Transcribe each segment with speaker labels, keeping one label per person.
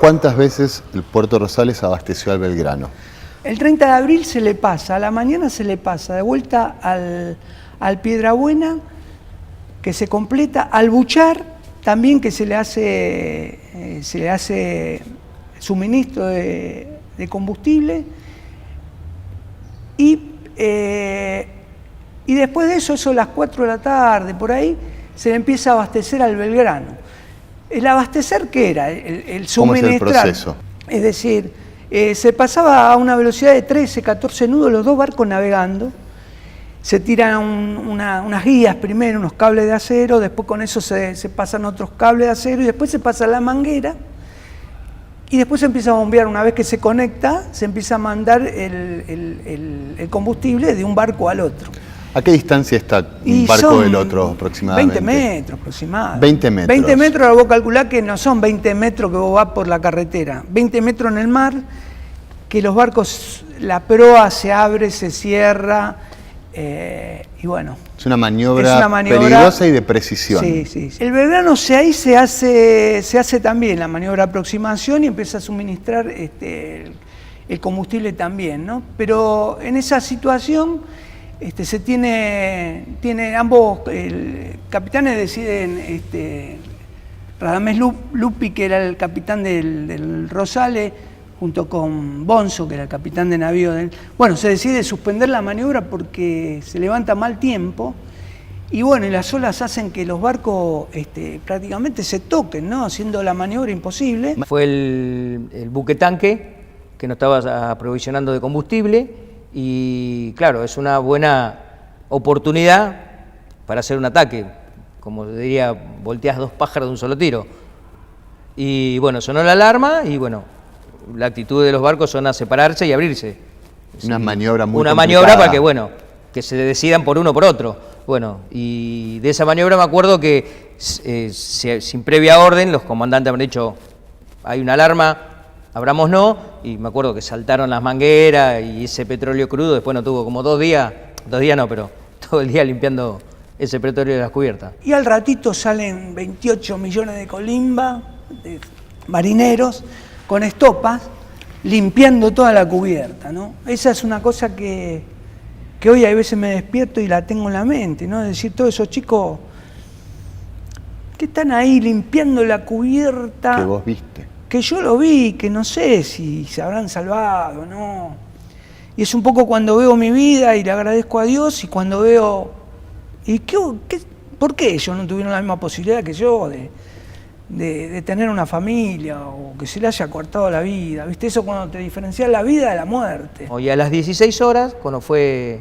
Speaker 1: ¿Cuántas veces el Puerto Rosales abasteció al Belgrano?
Speaker 2: El 30 de abril se le pasa, a la mañana se le pasa de vuelta al Piedrabuena, que se completa, al Buchar, también que se le hace suministro de combustible, y después de eso a las 4 de la tarde, por ahí, se le empieza a abastecer al Belgrano. ¿El abastecer qué era? El suministrar.
Speaker 1: ¿Cómo es el proceso?
Speaker 2: Es decir, se pasaba a una velocidad de 13, 14 nudos, los dos barcos navegando. Se tiran unas guías primero, unos cables de acero, después con eso se pasan otros cables de acero y después se pasa la manguera y después se empieza a bombear. Una vez que se conecta, se empieza a mandar el combustible de un barco al otro.
Speaker 1: ¿A qué distancia está un barco del otro aproximadamente?
Speaker 2: 20 metros aproximadamente.
Speaker 1: 20 metros.
Speaker 2: 20 metros, vos calculás que no son 20 metros que vos vas por la carretera. 20 metros en el mar, que los barcos, la proa se abre, se cierra, y bueno.
Speaker 1: Es una maniobra peligrosa y de precisión.
Speaker 2: Sí, sí. El Belgrano ahí se hace también la maniobra de aproximación y empieza a suministrar el combustible también, ¿no? Pero en esa situación se tiene ambos capitanes deciden, Radamés Lupi, que era el capitán del Rosales, junto con Bonzo, que era el capitán de navío bueno, se decide suspender la maniobra porque se levanta mal tiempo y bueno, y las olas hacen que los barcos prácticamente se toquen, ¿no? Haciendo la maniobra imposible.
Speaker 3: Fue el buque tanque que nos estaba aprovisionando de combustible y claro, es una buena oportunidad para hacer un ataque, como diría, volteás dos pájaros de un solo tiro. Y bueno, sonó la alarma y bueno, la actitud de los barcos son a separarse y abrirse.
Speaker 1: Una maniobra muy
Speaker 3: Una
Speaker 1: complicada.
Speaker 3: maniobra para que, bueno, que se decidan por uno o por otro. Bueno, y de esa maniobra me acuerdo que sin previa orden los comandantes han dicho, hay una alarma, abramos no, y me acuerdo que saltaron las mangueras y ese petróleo crudo, después no tuvo como 2 días no, pero todo el día limpiando ese petróleo de las cubiertas.
Speaker 2: Y al ratito salen 28 millones de colimba, de marineros, con estopas, limpiando toda la cubierta, ¿no? Esa es una cosa que hoy a veces me despierto y la tengo en la mente, ¿no? Es decir, todos esos chicos que están ahí limpiando la cubierta.
Speaker 1: Que vos viste.
Speaker 2: Que yo lo vi, que no sé si se habrán salvado, ¿no? Y es un poco cuando veo mi vida y le agradezco a Dios y cuando veo... ¿Por qué ellos no tuvieron la misma posibilidad que yo de tener una familia o que se le haya cortado la vida? ¿Viste? Eso cuando te diferencias la vida de la muerte.
Speaker 3: Y a las 16 horas, cuando fue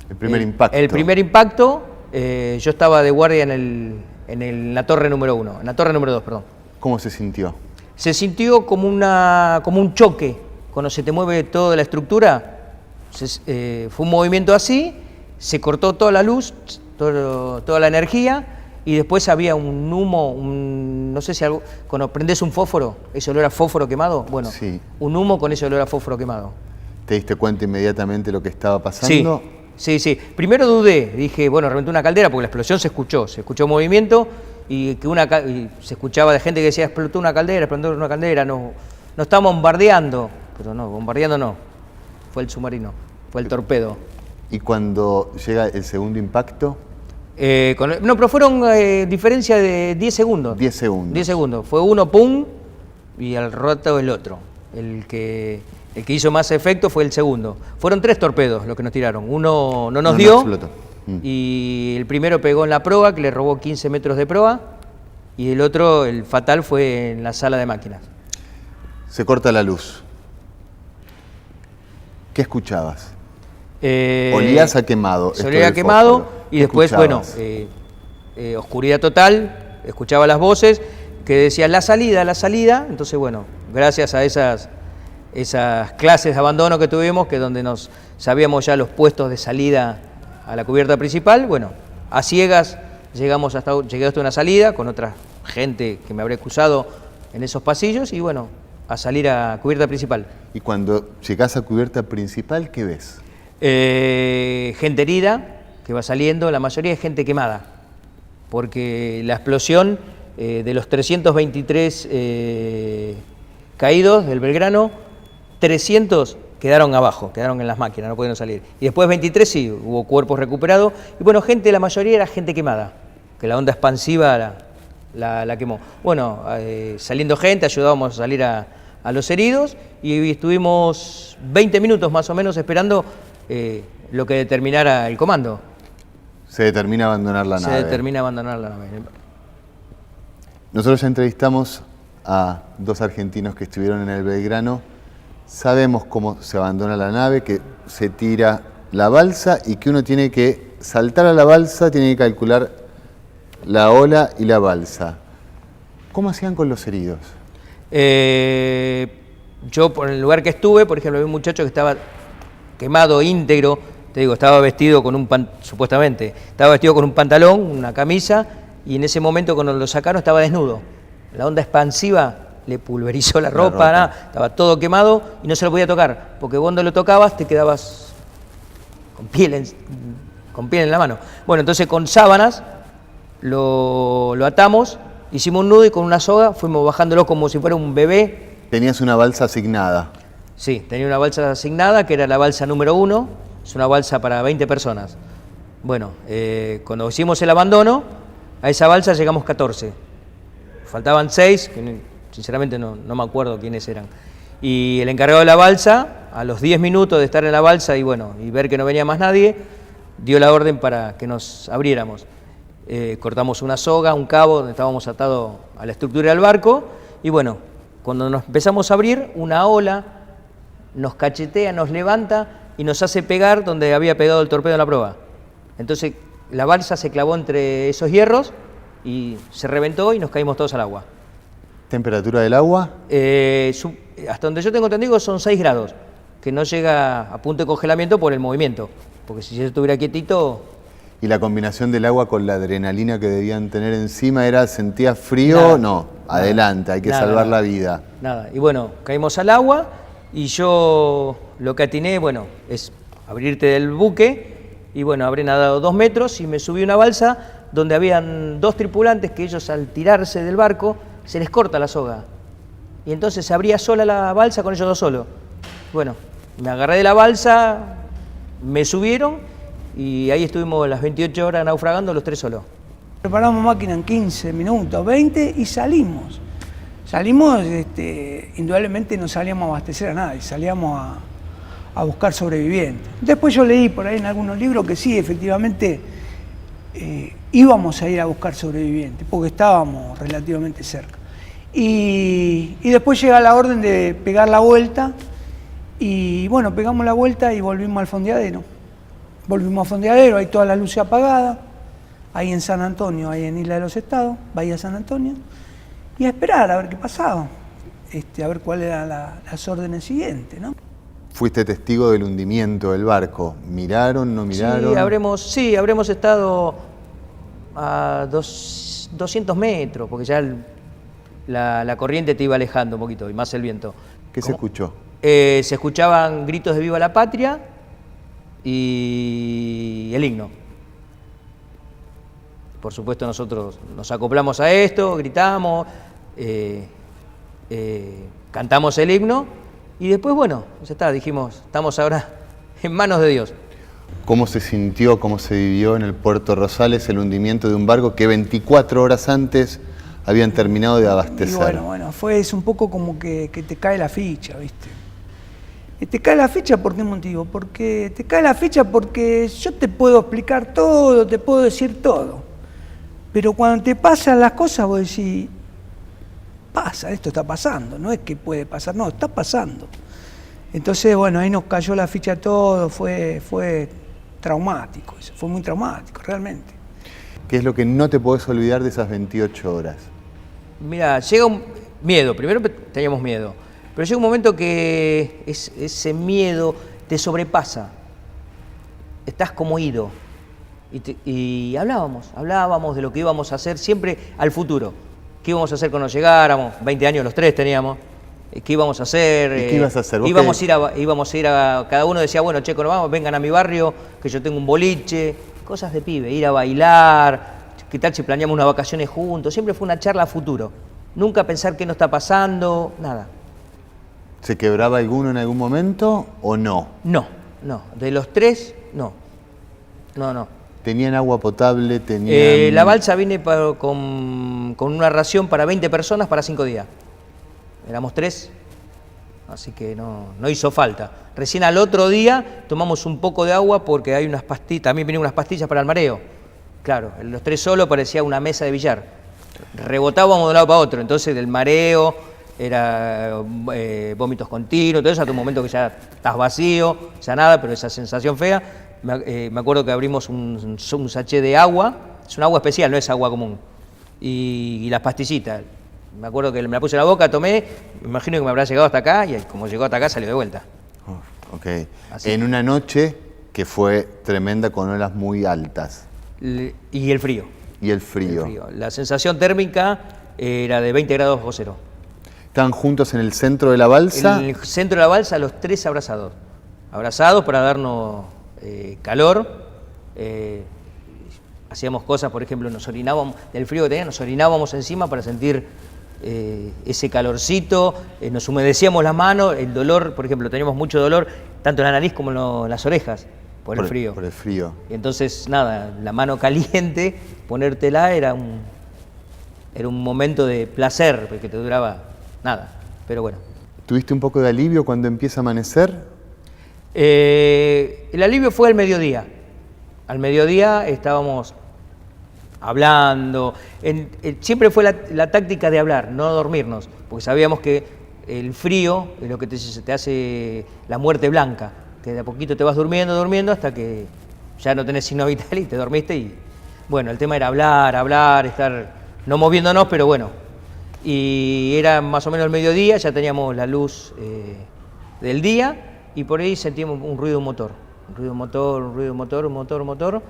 Speaker 1: el primer impacto.
Speaker 3: El primer impacto, yo estaba de guardia en la torre número 1, en la torre número 2, perdón.
Speaker 1: ¿Cómo se sintió?
Speaker 3: Se sintió como un choque, cuando se te mueve toda la estructura, fue un movimiento así, se cortó toda la luz, toda la energía, y después había un humo, no sé si algo, cuando prendes un fósforo, ese olor a fósforo quemado, bueno, sí. Un humo con ese olor a fósforo quemado.
Speaker 1: ¿Te diste cuenta inmediatamente de lo que estaba pasando?
Speaker 3: Sí. Primero dudé, dije, bueno, reventé una caldera porque la explosión se escuchó movimiento y se escuchaba de gente que decía, explotó una caldera, no estamos bombardeando, pero no, bombardeando no, fue el submarino, fue el torpedo.
Speaker 1: ¿Y cuando llega el segundo impacto?
Speaker 3: Pero fueron diferencia de 10 segundos.
Speaker 1: 10 segundos.
Speaker 3: 10 segundos. Fue uno, pum, y al rato el otro. El que hizo más efecto fue el segundo. Fueron 3 torpedos los que nos tiraron. Uno no nos dio, y el primero pegó en la proa, que le robó 15 metros de proa, y el otro, el fatal, fue en la sala de máquinas.
Speaker 1: Se corta la luz. ¿Qué escuchabas? Olías a quemado.
Speaker 3: Se olía a quemado y después, bueno, oscuridad total, escuchaba las voces que decían la salida, entonces bueno, gracias a esas clases de abandono que tuvimos, que donde nos sabíamos ya los puestos de salida a la cubierta principal, bueno, a ciegas llegué hasta una salida con otra gente que me habría cruzado en esos pasillos y bueno, a salir a cubierta principal.
Speaker 1: Y cuando llegás a cubierta principal, ¿qué ves?
Speaker 3: Gente herida que va saliendo, la mayoría es gente quemada, porque la explosión de los 323 caídos del Belgrano, 300 quedaron abajo, quedaron en las máquinas, no pudieron salir. Y después 23 sí, hubo cuerpos recuperados. Y bueno, la mayoría era gente quemada, que la onda expansiva la quemó. Bueno, saliendo gente, ayudábamos a salir a los heridos y estuvimos 20 minutos más o menos esperando lo que determinara el comando.
Speaker 1: Se determina abandonar la nave.
Speaker 3: Se determina abandonar la nave.
Speaker 1: Nosotros ya entrevistamos a 2 argentinos que estuvieron en el Belgrano. Sabemos cómo se abandona la nave, que se tira la balsa y que uno tiene que saltar a la balsa, tiene que calcular la ola y la balsa. ¿Cómo hacían con los heridos?
Speaker 3: Yo, por el lugar que estuve, por ejemplo, había un muchacho que estaba quemado íntegro, te digo, estaba vestido con supuestamente, estaba vestido con un pantalón, una camisa, y en ese momento cuando lo sacaron estaba desnudo. La onda expansiva le pulverizó la ropa. Nada, estaba todo quemado y no se lo podía tocar, porque cuando lo tocabas te quedabas con piel en la mano. Bueno, entonces con sábanas lo atamos, hicimos un nudo y con una soga fuimos bajándolo como si fuera un bebé.
Speaker 1: ¿Tenías una balsa asignada?
Speaker 3: Sí, tenía una balsa asignada, que era la balsa número 1, es una balsa para 20 personas. Bueno, cuando hicimos el abandono, a esa balsa llegamos 14. Faltaban 6, que sinceramente no me acuerdo quiénes eran. Y el encargado de la balsa, a los 10 minutos de estar en la balsa y ver que no venía más nadie, dio la orden para que nos abriéramos. Cortamos una soga, un cabo donde estábamos atados a la estructura del barco y bueno, cuando nos empezamos a abrir, una ola nos cachetea, nos levanta y nos hace pegar donde había pegado el torpedo en la proa. Entonces la balsa se clavó entre esos hierros y se reventó y nos caímos todos al agua.
Speaker 1: ¿Temperatura del agua?
Speaker 3: Hasta donde yo tengo entendido son 6 grados, que no llega a punto de congelamiento por el movimiento, porque si yo estuviera quietito...
Speaker 1: ¿Y la combinación del agua con la adrenalina que debían tener encima era, sentías frío? No, adelante, hay que salvar la vida.
Speaker 3: Nada, y bueno, caímos al agua y yo lo que atiné, es abrirte del buque y habré nadado 2 metros y me subí a una balsa donde habían 2 tripulantes que ellos al tirarse del barco se les corta la soga y entonces se abría sola la balsa con ellos 2 solos. Bueno, me agarré de la balsa, me subieron y ahí estuvimos las 28 horas naufragando los 3 solos.
Speaker 2: Preparamos máquina en 15 minutos, 20 y salimos. Salimos, indudablemente no salíamos a abastecer a nadie, salíamos a buscar sobrevivientes. Después yo leí por ahí en algunos libros que sí, efectivamente íbamos a ir a buscar sobrevivientes, porque estábamos relativamente cerca. Y después llega la orden de pegar la vuelta, y bueno, pegamos la vuelta y volvimos al fondeadero. Volvimos al fondeadero, hay todas las luces apagadas, ahí en San Antonio, ahí en Isla de los Estados, Bahía San Antonio, y a esperar a ver qué pasaba, a ver cuáles eran las órdenes siguientes, ¿no?
Speaker 1: ¿Fuiste testigo del hundimiento del barco? ¿Miraron, no miraron?
Speaker 3: Sí, habremos estado a 200 metros, porque ya la corriente te iba alejando un poquito, y más el viento.
Speaker 1: ¿Qué se escuchó?
Speaker 3: Se escuchaban gritos de viva la patria y el himno. Por supuesto nosotros nos acoplamos a esto, gritamos, cantamos el himno y después ya está, dijimos, estamos ahora en manos de Dios.
Speaker 1: ¿Cómo se sintió, cómo se vivió en el Puerto Rosales el hundimiento de un barco que 24 horas antes habían terminado de abastecer?
Speaker 2: Y es un poco como que te cae la ficha, ¿viste? Te cae la ficha por qué motivo, porque te cae la ficha porque yo te puedo explicar todo, te puedo decir todo, pero cuando te pasan las cosas vos decís, pasa, esto está pasando, no es que puede pasar, no, está pasando. Entonces, ahí nos cayó la ficha todo, fue traumático, fue muy traumático, realmente.
Speaker 1: ¿Qué es lo que no te podés olvidar de esas 28 horas?
Speaker 3: Mira, llega un miedo, primero teníamos miedo, pero llega un momento que ese miedo te sobrepasa, estás como ido, y hablábamos de lo que íbamos a hacer siempre al futuro, qué íbamos a hacer cuando llegáramos, 20 años los 3 teníamos, qué íbamos a hacer.
Speaker 1: ¿Y qué ibas a hacer?
Speaker 3: Íbamos a ir a, cada uno decía, che, no vamos, vengan a mi barrio, que yo tengo un boliche, cosas de pibe, ir a bailar, qué tal si planeamos unas vacaciones juntos, siempre fue una charla a futuro, nunca pensar qué nos está pasando, nada.
Speaker 1: ¿Se quebraba alguno en algún momento o no?
Speaker 3: No. De los 3, no.
Speaker 1: ¿Tenían agua potable? ¿Tenían...?
Speaker 3: La balsa viene con una ración para 20 personas para 5 días. Éramos 3, así que no hizo falta. Recién al otro día tomamos un poco de agua porque hay unas pastillas, también vienen unas pastillas para el mareo. Claro, los 3 solos parecía una mesa de billar. Rebotábamos de un lado para otro, entonces del mareo, era vómitos continuos, todo eso, hasta un momento que ya estás vacío, ya nada, pero esa sensación fea. Me acuerdo que abrimos un sachet de agua, es un agua especial, no es agua común, y las pastillitas. Me acuerdo que me la puse en la boca, tomé, me imagino que me habrá llegado hasta acá, y como llegó hasta acá salió de vuelta.
Speaker 1: Ok.
Speaker 3: Así.
Speaker 1: En una noche que fue tremenda con olas muy altas.
Speaker 3: Y el frío.
Speaker 1: Y el frío.
Speaker 3: La sensación térmica era de 20 grados bajo cero.
Speaker 1: ¿Estaban juntos en el centro de la balsa?
Speaker 3: En el centro de la balsa, los 3 abrazados. Abrazados para darnos calor. Hacíamos cosas, por ejemplo, nos orinábamos, del frío que tenía, nos orinábamos encima para sentir ese calorcito, nos humedecíamos las manos, el dolor, por ejemplo, teníamos mucho dolor, tanto en la nariz como en las orejas, por el frío.
Speaker 1: Por el frío.
Speaker 3: Y entonces, nada, la mano caliente, ponértela era un momento de placer, porque te duraba nada, pero bueno.
Speaker 1: ¿Tuviste un poco de alivio cuando empieza a amanecer?
Speaker 3: El alivio fue al mediodía. Al mediodía estábamos hablando. Siempre fue la táctica de hablar, no dormirnos, porque sabíamos que el frío es lo que te hace la muerte blanca, que de a poquito te vas durmiendo hasta que ya no tenés signo vital y te dormiste. Y bueno, el tema era hablar, estar no moviéndonos, pero bueno. Y era más o menos el mediodía, ya teníamos la luz del día y por ahí sentíamos un ruido de motor. Un ruido de motor,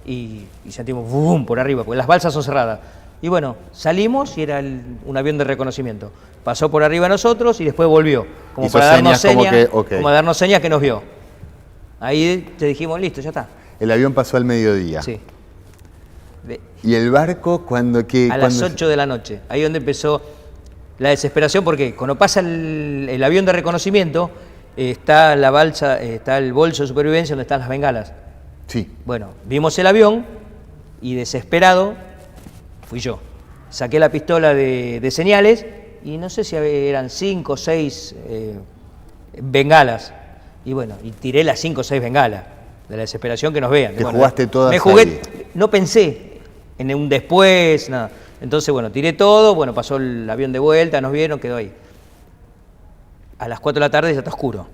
Speaker 3: y sentimos boom por arriba, porque las balsas son cerradas. Y bueno, salimos y era un avión de reconocimiento. Pasó por arriba de nosotros y después volvió, como para darnos señas, como darnos señas que nos vio. Ahí te dijimos, listo, ya está.
Speaker 1: El avión pasó al mediodía.
Speaker 3: Sí.
Speaker 1: ¿Y el barco cuando
Speaker 3: las 8 de la noche, ahí donde empezó la desesperación, porque cuando pasa el avión de reconocimiento, está la balsa, está el bolso de supervivencia donde están las bengalas.
Speaker 1: Sí.
Speaker 3: Bueno, vimos el avión y desesperado fui yo. Saqué la pistola de señales y no sé si eran 5 o 6 bengalas. Y bueno, y tiré las 5 o 6 bengalas de la desesperación que nos vean.
Speaker 1: Te jugaste todas.
Speaker 3: Me jugué, ahí. No pensé en un después, nada. Entonces, bueno, tiré todo, bueno, pasó el avión de vuelta, nos vieron, quedó ahí. A las 4 de la tarde ya está oscuro.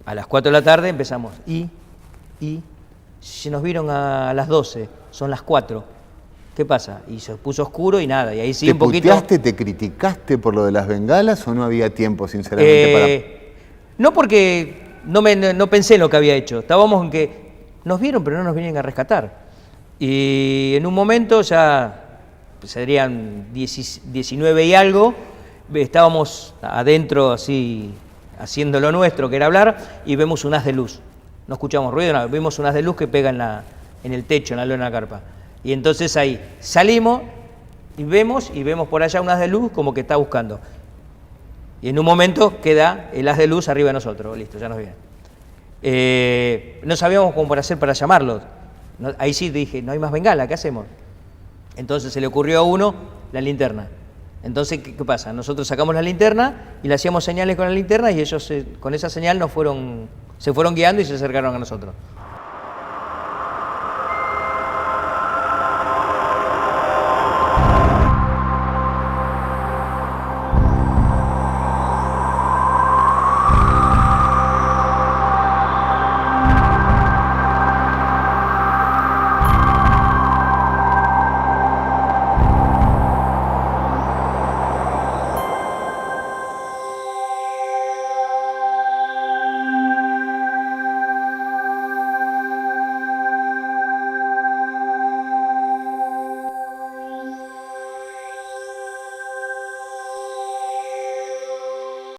Speaker 3: A las 4 de la tarde empezamos. Y se nos vieron a las 12, son las 4. ¿Qué pasa? Y se puso oscuro y nada. Y ahí sí un poquito.
Speaker 1: ¿Te criticaste por lo de las bengalas o no había tiempo, sinceramente,
Speaker 3: No, porque no pensé en lo que había hecho. Estábamos en que nos vieron, pero no nos vinieron a rescatar. Y en un momento ya serían 19 y algo. Estábamos adentro así haciendo lo nuestro, que era hablar, y vemos un haz de luz. No escuchamos ruido, no, vimos un haz de luz que pega en el techo, en la lona de la carpa. Y entonces ahí salimos y vemos por allá un haz de luz como que está buscando. Y en un momento queda el haz de luz arriba de nosotros, listo, ya nos viene. No sabíamos cómo hacer para llamarlos. Ahí sí dije, no hay más bengala, ¿qué hacemos? Entonces se le ocurrió a uno la linterna. Entonces, ¿qué pasa? Nosotros sacamos la linterna y le hacíamos señales con la linterna y ellos con esa señal se fueron guiando y se acercaron a nosotros.